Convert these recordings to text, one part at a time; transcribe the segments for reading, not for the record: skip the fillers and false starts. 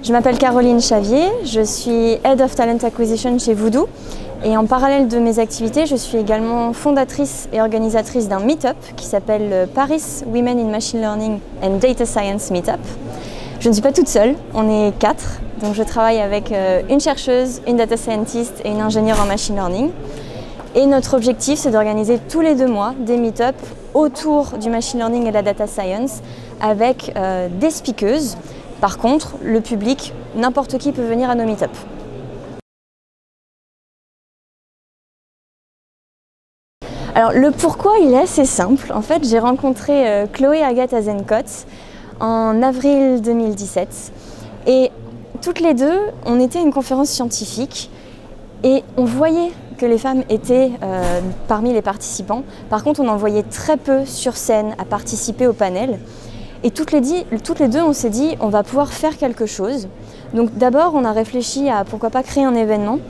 Je m'appelle Caroline Chavier, je suis Head of Talent Acquisition chez Voodoo et en parallèle de mes activités, je suis également fondatrice et organisatrice d'un meet-up qui s'appelle Paris Women in Machine Learning and Data Science Meetup. Je ne suis pas toute seule, on est 4, donc je travaille avec une chercheuse, une data scientist et une ingénieure en machine learning. Et notre objectif, c'est d'organiser tous les 2 mois des meet-up autour du machine learning et de la data science avec des speakers. Par contre, le public, n'importe qui peut venir à nos meet-up. Alors le pourquoi, il est assez simple. En fait, j'ai rencontré Chloé Agathe Azenkot en avril 2017 et toutes les deux, on était à une conférence scientifique et on voyait que les femmes étaient parmi les participants. Par contre, on en voyait très peu sur scène à participer au panel. Et toutes les deux, on s'est dit, on va pouvoir faire quelque chose. Donc d'abord, on a réfléchi à pourquoi pas créer un événement.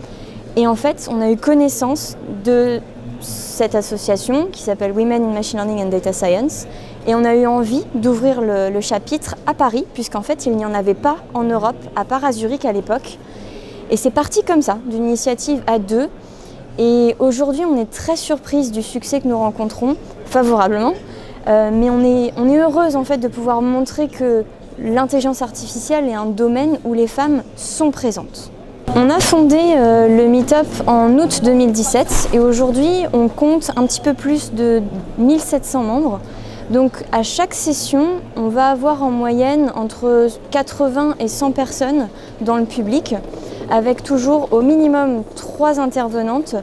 Et en fait, on a eu connaissance de cette association qui s'appelle Women in Machine Learning and Data Science. Et on a eu envie d'ouvrir le chapitre à Paris, puisqu'en fait, il n'y en avait pas en Europe, à part à Zurich à l'époque. Et c'est parti comme ça, d'une initiative à 2. Et aujourd'hui, on est très surprise du succès que nous rencontrons, favorablement. Mais on est heureuse en fait de pouvoir montrer que l'intelligence artificielle est un domaine où les femmes sont présentes. On a fondé le Meetup en août 2017 et aujourd'hui on compte un petit peu plus de 1700 membres. Donc à chaque session, on va avoir en moyenne entre 80 et 100 personnes dans le public, avec toujours au minimum 3 intervenantes.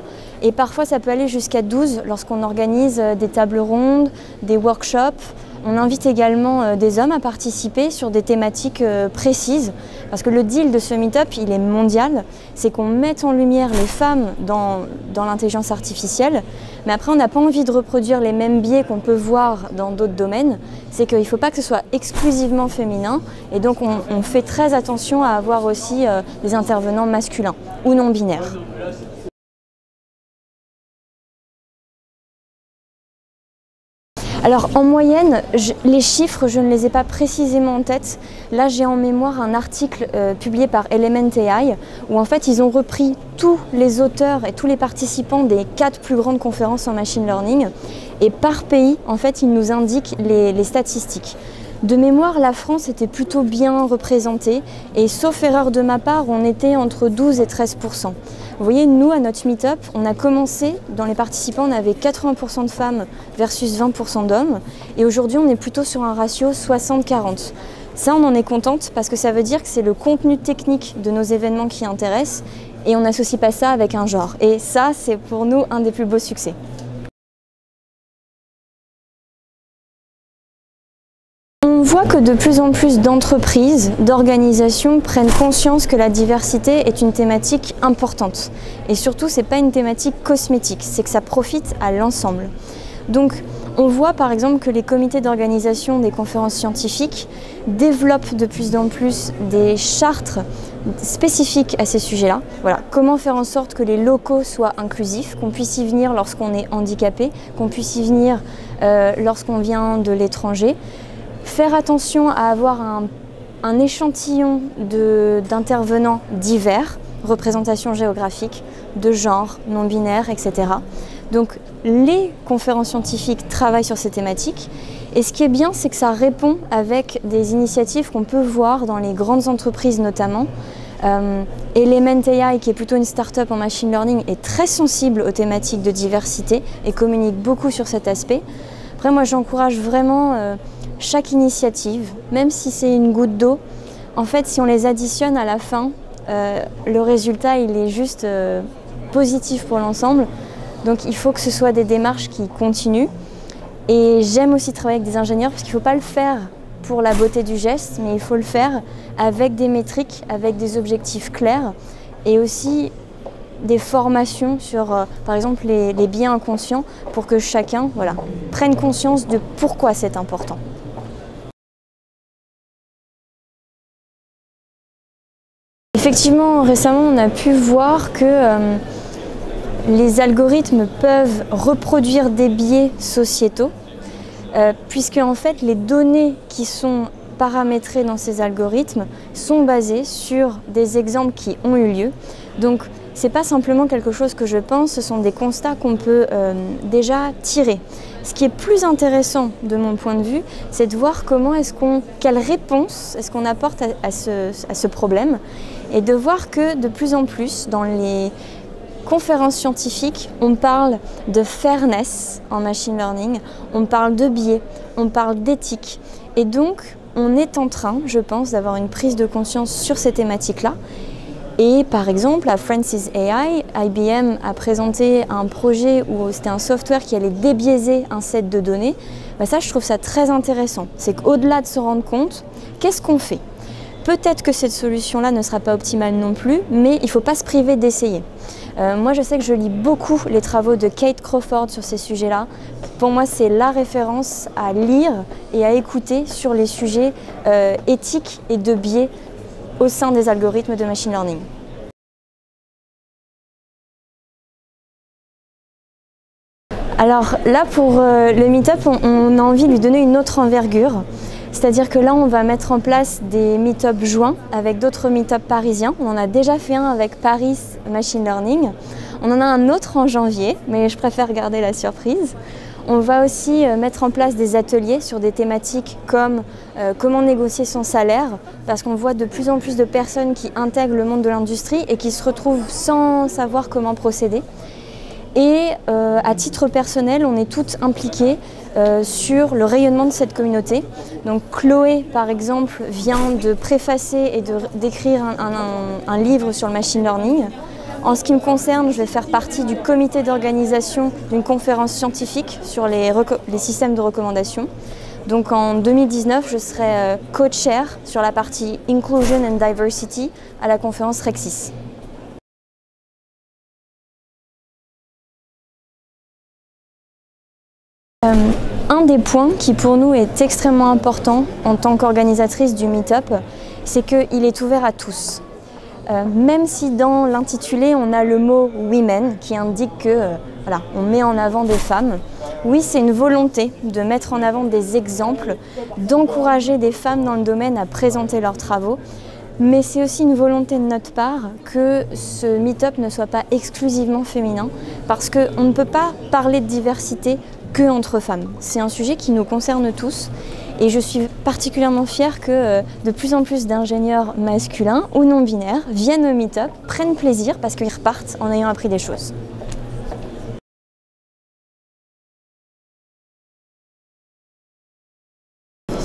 Et parfois, ça peut aller jusqu'à 12 lorsqu'on organise des tables rondes, des workshops. On invite également des hommes à participer sur des thématiques précises. Parce que le deal de ce meet-up, il est mondial. C'est qu'on mette en lumière les femmes dans l'intelligence artificielle. Mais après, on n'a pas envie de reproduire les mêmes biais qu'on peut voir dans d'autres domaines. C'est qu'il ne faut pas que ce soit exclusivement féminin. Et donc, on fait très attention à avoir aussi des intervenants masculins ou non binaires. Alors en moyenne, les chiffres, je ne les ai pas précisément en tête. Là, j'ai en mémoire un article publié par Element AI où en fait ils ont repris tous les auteurs et tous les participants des 4 plus grandes conférences en machine learning et par pays, en fait, ils nous indiquent les statistiques. De mémoire, la France était plutôt bien représentée et sauf erreur de ma part, on était entre 12 et 13%. Vous voyez, nous, à notre meet-up, on a commencé, dans les participants, on avait 80% de femmes versus 20% d'hommes. Et aujourd'hui, on est plutôt sur un ratio 60-40. Ça, on en est contente parce que ça veut dire que c'est le contenu technique de nos événements qui intéresse et on n'associe pas ça avec un genre. Et ça, c'est pour nous un des plus beaux succès. On voit que de plus en plus d'entreprises, d'organisations prennent conscience que la diversité est une thématique importante. Et surtout, ce n'est pas une thématique cosmétique, c'est que ça profite à l'ensemble. Donc, on voit par exemple que les comités d'organisation des conférences scientifiques développent de plus en plus des chartes spécifiques à ces sujets-là. Voilà, comment faire en sorte que les locaux soient inclusifs, qu'on puisse y venir lorsqu'on est handicapé, qu'on puisse y venir lorsqu'on vient de l'étranger. Faire attention à avoir un échantillon d'intervenants divers, représentation géographique, de genre, non-binaire, etc. Donc les conférences scientifiques travaillent sur ces thématiques et ce qui est bien, c'est que ça répond avec des initiatives qu'on peut voir dans les grandes entreprises notamment. Element AI, qui est plutôt une start-up en machine learning, est très sensible aux thématiques de diversité et communique beaucoup sur cet aspect. Après, moi, j'encourage vraiment chaque initiative, même si c'est une goutte d'eau. En fait, si on les additionne à la fin, le résultat, il est juste positif pour l'ensemble. Donc, il faut que ce soit des démarches qui continuent. Et j'aime aussi travailler avec des ingénieurs parce qu'il ne faut pas le faire pour la beauté du geste, mais il faut le faire avec des métriques, avec des objectifs clairs et aussi des formations sur, par exemple, les biais inconscients pour que chacun prenne conscience de pourquoi c'est important. Effectivement, récemment, on a pu voir que les algorithmes peuvent reproduire des biais sociétaux, puisque en fait, les données qui sont paramétrés dans ces algorithmes sont basés sur des exemples qui ont eu lieu. Donc, ce n'est pas simplement quelque chose que je pense, ce sont des constats qu'on peut déjà tirer. Ce qui est plus intéressant de mon point de vue, c'est de voir quelle réponse est-ce qu'on apporte à ce problème, et de voir que de plus en plus dans les conférences scientifiques, on parle de fairness en machine learning, on parle de biais, on parle d'éthique. Et donc, on est en train, je pense, d'avoir une prise de conscience sur ces thématiques-là. Et par exemple, à Francis AI, IBM a présenté un projet où c'était un software qui allait débiaiser un set de données. Ça, je trouve ça très intéressant. C'est qu'au-delà de se rendre compte, qu'est-ce qu'on fait? Peut-être que cette solution-là ne sera pas optimale non plus, mais il ne faut pas se priver d'essayer. Moi, je sais que je lis beaucoup les travaux de Kate Crawford sur ces sujets-là. Pour moi, c'est la référence à lire et à écouter sur les sujets éthiques et de biais au sein des algorithmes de machine learning. Alors là, pour le Meetup, on a envie de lui donner une autre envergure. C'est-à-dire que là, on va mettre en place des Meetup joints avec d'autres Meetup parisiens. On en a déjà fait un avec Paris Machine Learning. On en a un autre en janvier, mais je préfère garder la surprise. On va aussi mettre en place des ateliers sur des thématiques comme comment négocier son salaire, parce qu'on voit de plus en plus de personnes qui intègrent le monde de l'industrie et qui se retrouvent sans savoir comment procéder. Et à titre personnel, on est toutes impliquées sur le rayonnement de cette communauté. Donc Chloé, par exemple, vient de préfacer et d'écrire un livre sur le machine learning. En ce qui me concerne, je vais faire partie du comité d'organisation d'une conférence scientifique sur les systèmes de recommandation. Donc en 2019, je serai co-chair sur la partie Inclusion and Diversity à la conférence Rexis. Un des points qui pour nous est extrêmement important en tant qu'organisatrice du Meetup, c'est qu'il est ouvert à tous. Même si dans l'intitulé on a le mot « women » qui indique que voilà, on met en avant des femmes, oui, c'est une volonté de mettre en avant des exemples, d'encourager des femmes dans le domaine à présenter leurs travaux, mais c'est aussi une volonté de notre part que ce Meetup ne soit pas exclusivement féminin, parce qu'on ne peut pas parler de diversité que entre femmes. C'est un sujet qui nous concerne tous. Et je suis particulièrement fière que de plus en plus d'ingénieurs masculins ou non binaires viennent au Meetup, prennent plaisir parce qu'ils repartent en ayant appris des choses.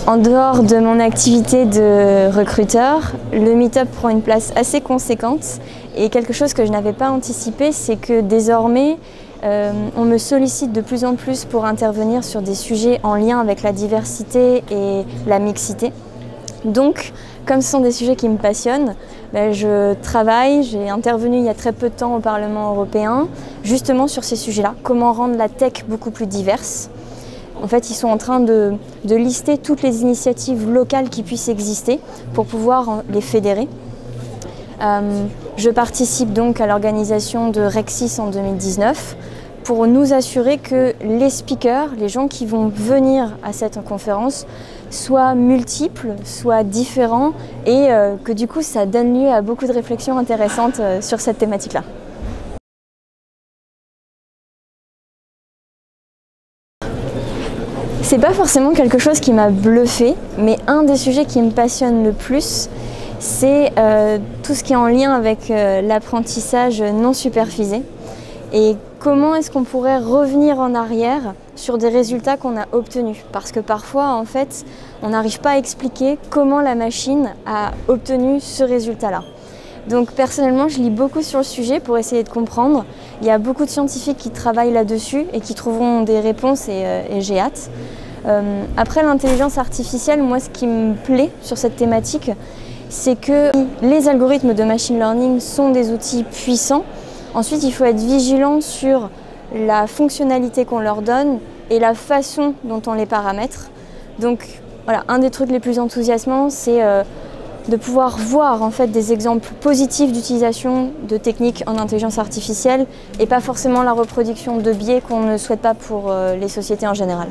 En dehors de mon activité de recruteur, le Meetup prend une place assez conséquente et quelque chose que je n'avais pas anticipé, c'est que désormais, on me sollicite de plus en plus pour intervenir sur des sujets en lien avec la diversité et la mixité. Donc, comme ce sont des sujets qui me passionnent, je travaille, j'ai intervenu il y a très peu de temps au Parlement européen, justement sur ces sujets-là, comment rendre la tech beaucoup plus diverse. En fait, ils sont en train de lister toutes les initiatives locales qui puissent exister pour pouvoir les fédérer. Je participe donc à l'organisation de Rexis en 2019 pour nous assurer que les speakers, les gens qui vont venir à cette conférence, soient multiples, soient différents et que du coup ça donne lieu à beaucoup de réflexions intéressantes sur cette thématique-là. C'est pas forcément quelque chose qui m'a bluffé, mais un des sujets qui me passionne le plus, c'est tout ce qui est en lien avec l'apprentissage non supervisé et comment est-ce qu'on pourrait revenir en arrière sur des résultats qu'on a obtenus. Parce que parfois, en fait, on n'arrive pas à expliquer comment la machine a obtenu ce résultat-là. Donc personnellement, je lis beaucoup sur le sujet pour essayer de comprendre. Il y a beaucoup de scientifiques qui travaillent là-dessus et qui trouveront des réponses et j'ai hâte. Après l'intelligence artificielle, moi ce qui me plaît sur cette thématique, c'est que les algorithmes de machine learning sont des outils puissants. Ensuite, il faut être vigilant sur la fonctionnalité qu'on leur donne et la façon dont on les paramètre. Donc voilà, un des trucs les plus enthousiasmants, c'est de pouvoir voir en fait des exemples positifs d'utilisation de techniques en intelligence artificielle et pas forcément la reproduction de biais qu'on ne souhaite pas pour les sociétés en général.